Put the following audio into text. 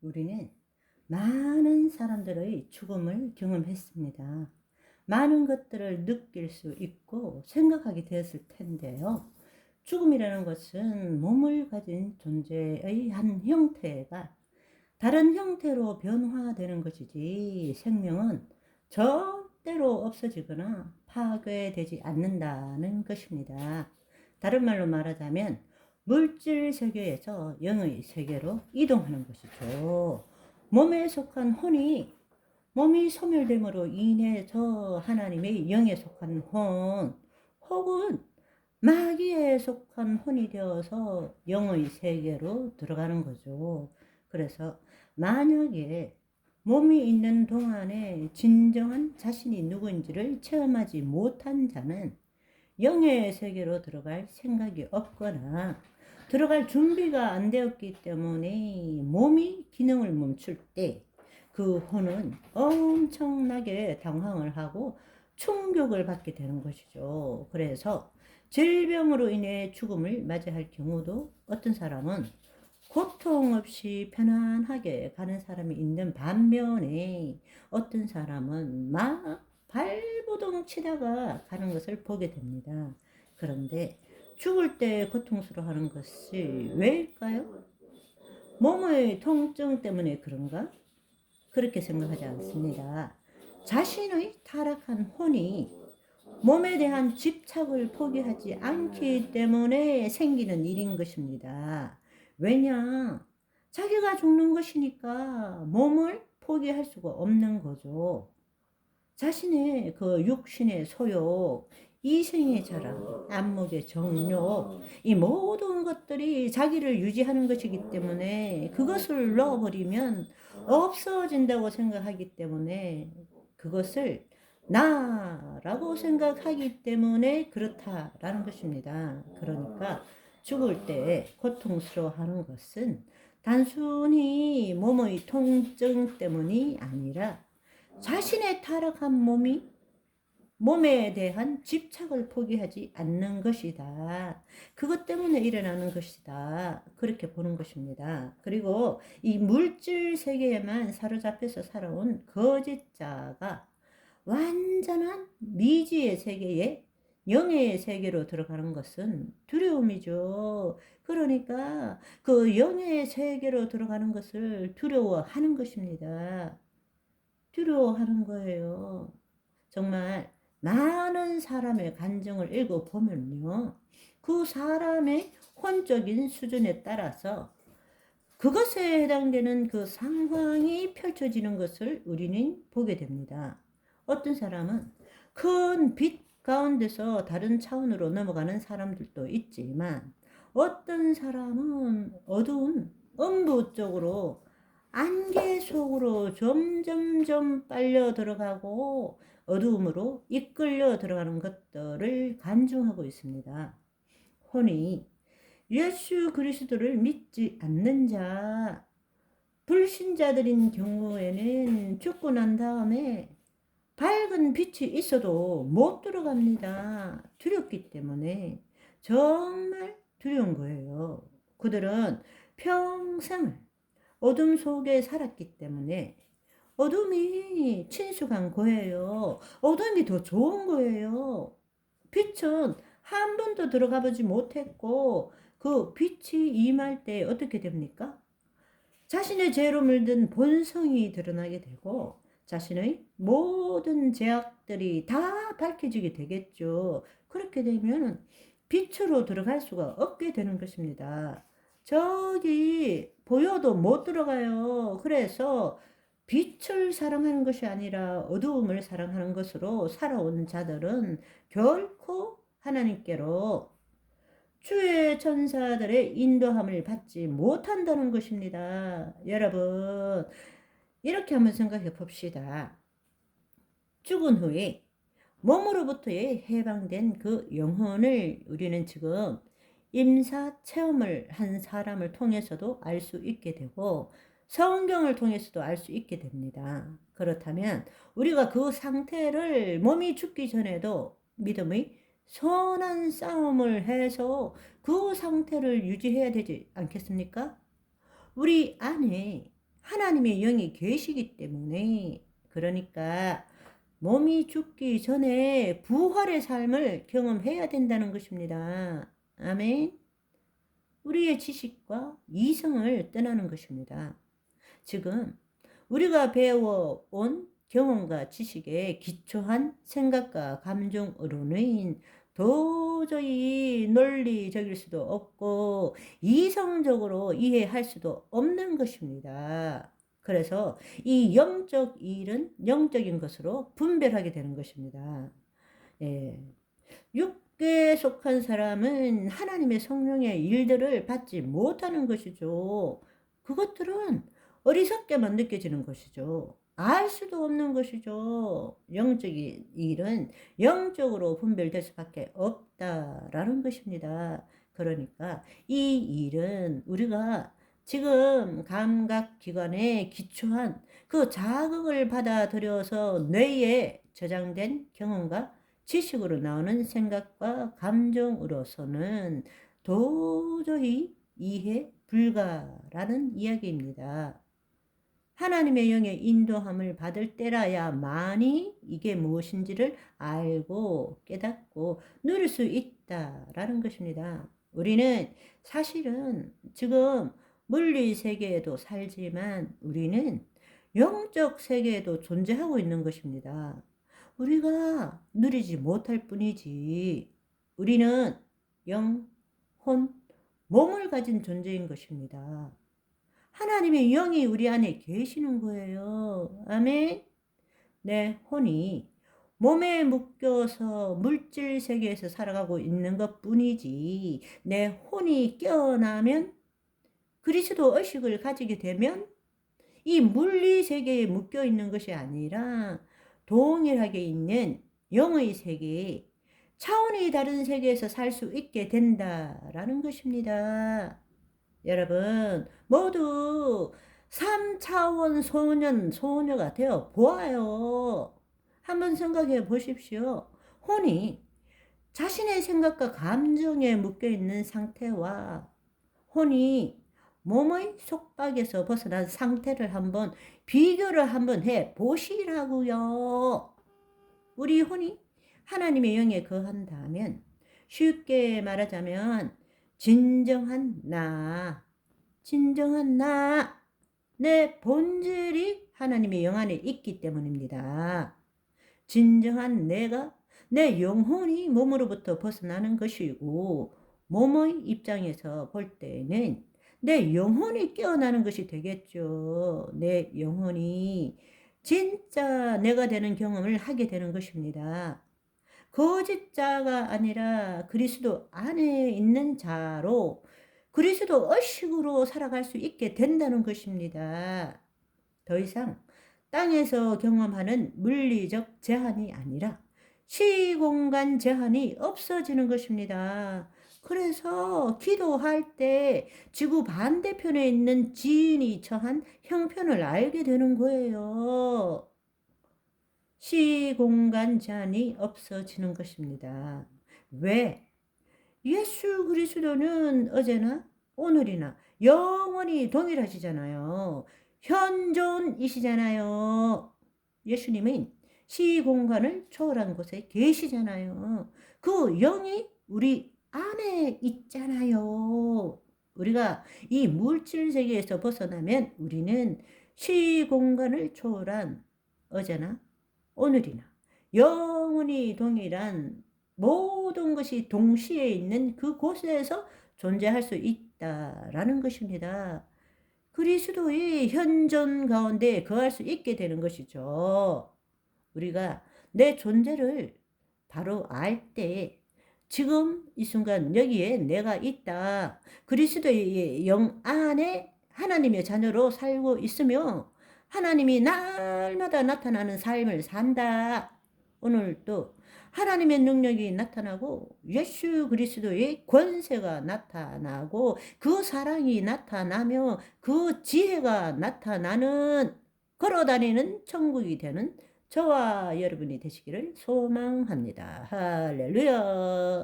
우리는 많은 사람들의 죽음을 경험했습니다. 많은 것들을 느낄 수 있고 생각하게 되었을 텐데요. 죽음이라는 것은 몸을 가진 존재의 한 형태가 다른 형태로 변화되는 것이지, 생명은 절대로 없어지거나 파괴되지 않는다는 것입니다. 다른 말로 말하자면 물질 세계에서 영의 세계로 이동하는 것이죠. 몸에 속한 혼이 몸이 소멸됨으로 인해서 하나님의 영에 속한 혼, 혹은 마귀에 속한 혼이 되어서 영의 세계로 들어가는 거죠. 그래서 만약에 몸이 있는 동안에 진정한 자신이 누구인지를 체험하지 못한 자는 영의 세계로 들어갈 생각이 없거나 들어갈 준비가 안 되었기 때문에 몸이 기능을 멈출 때 그 혼은 엄청나게 당황을 하고 충격을 받게 되는 것이죠. 그래서 질병으로 인해 죽음을 맞이할 경우도 어떤 사람은 고통 없이 편안하게 가는 사람이 있는 반면에 어떤 사람은 막 발버둥 치다가 가는 것을 보게 됩니다. 그런데 죽을 때 고통스러워하는 것이 왜일까요? 몸의 통증 때문에 그런가? 그렇게 생각하지 않습니다. 자신의 타락한 혼이 몸에 대한 집착을 포기하지 않기 때문에 생기는 일인 것입니다. 왜냐? 자기가 죽는 것이니까 몸을 포기할 수가 없는 거죠. 자신의 그 육신의 소욕, 이생의 자랑, 안목의 정욕, 이 모든 것들이 자기를 유지하는 것이기 때문에 그것을 넣어버리면 없어진다고 생각하기 때문에 그것을 나라고 생각하기 때문에 그렇다라는 것입니다. 그러니까 죽을 때 고통스러워하는 것은 단순히 몸의 통증 때문이 아니라 자신의 타락한 몸에 대한 집착을 포기하지 않는 것이다. 그것 때문에 일어나는 것이다. 그렇게 보는 것입니다. 그리고 이 물질 세계에만 사로잡혀서 살아온 거짓자가 완전한 미지의 세계에 영의 세계로 들어가는 것은 두려움이죠. 그러니까 그 영의 세계로 들어가는 것을 두려워하는 것입니다. 두려워하는 거예요. 정말 많은 사람의 간증을 읽어보면요, 그 사람의 혼적인 수준에 따라서 그것에 해당되는 그 상황이 펼쳐지는 것을 우리는 보게 됩니다. 어떤 사람은 큰 빛 가운데서 다른 차원으로 넘어가는 사람들도 있지만, 어떤 사람은 어두운 음부 쪽으로 안개 속으로 점점점 빨려 들어가고 어두움으로 이끌려 들어가는 것들을 간증하고 있습니다. 혼이 예수 그리스도를 믿지 않는 자, 불신자들인 경우에는 죽고 난 다음에 밝은 빛이 있어도 못 들어갑니다. 두렵기 때문에. 정말 두려운 거예요. 그들은 평생을 어둠 속에 살았기 때문에 어둠이 친숙한 거예요. 어둠이 더 좋은 거예요. 빛은 한 번도 들어가 보지 못했고 그 빛이 임할 때 어떻게 됩니까? 자신의 죄로 물든 본성이 드러나게 되고 자신의 모든 죄악들이 다 밝혀지게 되겠죠. 그렇게 되면 빛으로 들어갈 수가 없게 되는 것입니다. 저기 보여도 못 들어가요. 그래서 빛을 사랑하는 것이 아니라 어두움을 사랑하는 것으로 살아온 자들은 결코 하나님께로 주의 천사들의 인도함을 받지 못한다는 것입니다. 여러분, 이렇게 한번 생각해 봅시다. 죽은 후에 몸으로부터의 해방된 그 영혼을 우리는 지금 임사 체험을 한 사람을 통해서도 알 수 있게 되고 성경을 통해서도 알 수 있게 됩니다. 그렇다면 우리가 그 상태를 몸이 죽기 전에도 믿음의 선한 싸움을 해서 그 상태를 유지해야 되지 않겠습니까? 우리 안에 하나님의 영이 계시기 때문에, 그러니까 몸이 죽기 전에 부활의 삶을 경험해야 된다는 것입니다. 아멘. 우리의 지식과 이성을 떠나는 것입니다. 지금 우리가 배워온 경험과 지식에 기초한 생각과 감정으로는 도저히 논리적일 수도 없고 이성적으로 이해할 수도 없는 것입니다. 그래서 이 영적 일은 영적인 것으로 분별하게 되는 것입니다. 예. 육계에 속한 사람은 하나님의 성령의 일들을 받지 못하는 것이죠. 그것들은 어리석게만 느껴지는 것이죠. 알 수도 없는 것이죠. 영적인 일은 영적으로 분별될 수밖에 없다라는 것입니다. 그러니까 이 일은 우리가 지금 감각기관에 기초한 그 자극을 받아들여서 뇌에 저장된 경험과 지식으로 나오는 생각과 감정으로서는 도저히 이해 불가라는 이야기입니다. 하나님의 영의 인도함을 받을 때라야만이 이게 무엇인지를 알고 깨닫고 누릴 수 있다라는 것입니다. 우리는 사실은 지금 물리 세계에도 살지만 우리는 영적 세계에도 존재하고 있는 것입니다. 우리가 누리지 못할 뿐이지 우리는 영, 혼, 몸을 가진 존재인 것입니다. 하나님의 영이 우리 안에 계시는 거예요. 아멘. 내 혼이 몸에 묶여서 물질 세계에서 살아가고 있는 것 뿐이지 내 혼이 깨어나면 그리스도 의식을 가지게 되면 이 물리 세계에 묶여 있는 것이 아니라 동일하게 있는 영의 세계, 차원이 다른 세계에서 살 수 있게 된다라는 것입니다. 여러분 모두 3차원 소년, 소녀가 되어 보아요. 한번 생각해 보십시오. 혼이 자신의 생각과 감정에 묶여 있는 상태와 혼이 몸의 속박에서 벗어난 상태를 한번 비교를 한번 해 보시라고요. 우리 혼이 하나님의 영에 거한다면 쉽게 말하자면 진정한 나, 내 본질이 하나님의 영 안에 있기 때문입니다. 진정한 내가 내 영혼이 몸으로부터 벗어나는 것이고 몸의 입장에서 볼 때는 내 영혼이 깨어나는 것이 되겠죠. 내 영혼이 진짜 내가 되는 경험을 하게 되는 것입니다. 거짓 자가 아니라 그리스도 안에 있는 자로 그리스도 의식으로 살아갈 수 있게 된다는 것입니다. 더 이상 땅에서 경험하는 물리적 제한이 아니라 시공간 제한이 없어지는 것입니다. 그래서 기도할 때 지구 반대편에 있는 지인이 처한 형편을 알게 되는 거예요. 시공간 제한이 없어지는 것입니다. 왜? 예수 그리스도는 어제나 오늘이나 영원히 동일하시잖아요. 현존이시잖아요. 예수님은 시공간을 초월한 곳에 계시잖아요. 그 영이 우리 안에 있잖아요. 우리가 이 물질 세계에서 벗어나면 우리는 시공간을 초월한 어제나 오늘이나 영원히 동일한 모든 것이 동시에 있는 그곳에서 존재할 수 있다라는 것입니다. 그리스도의 현존 가운데 거할 수 있게 되는 것이죠. 우리가 내 존재를 바로 알 때 지금 이 순간 여기에 내가 있다. 그리스도의 영 안에 하나님의 자녀로 살고 있으며 하나님이 날마다 나타나는 삶을 산다. 오늘도 하나님의 능력이 나타나고 예수 그리스도의 권세가 나타나고 그 사랑이 나타나며 그 지혜가 나타나는 걸어다니는 천국이 되는 저와 여러분이 되시기를 소망합니다. 할렐루야.